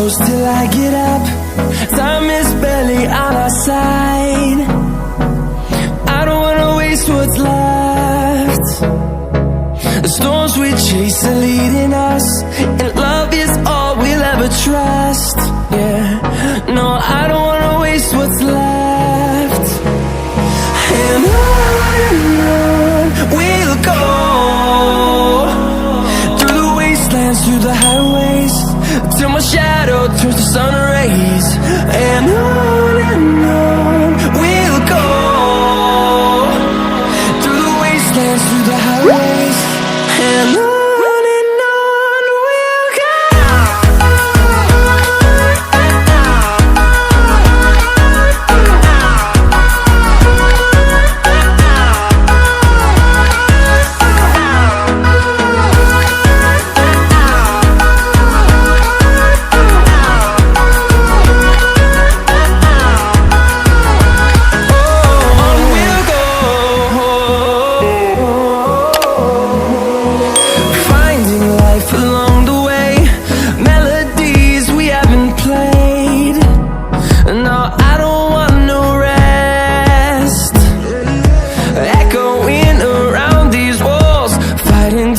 close till I get up. Time is barely on our side. I don't wanna waste what's left. The storms we chase are leading us, and love is all we'll ever trust. Yeah, no, I don't wanna waste what's left. And on we'll go, through the wastelands, through the highways, till my shadow turns to sun rays. And on we'll go, through the wastelands, through the highways, and on we'll go.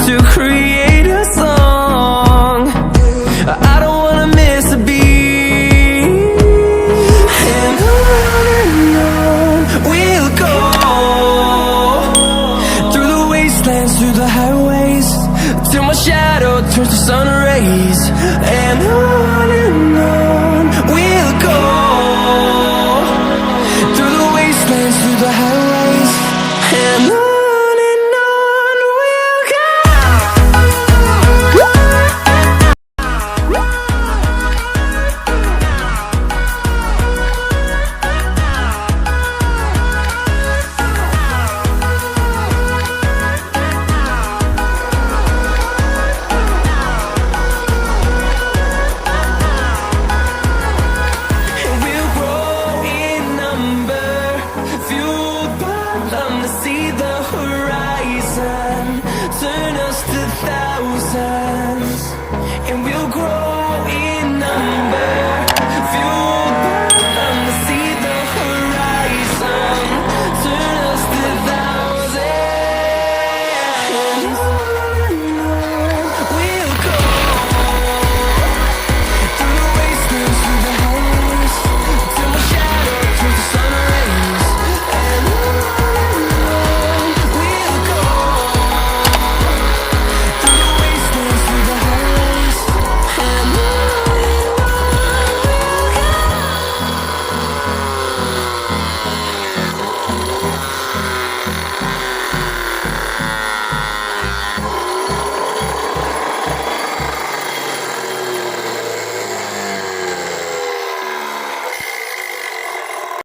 To create a song, I don't wanna miss a beat. And on we'll go, through the wastelands, through the highways, till my shadow turns to sun rays. And on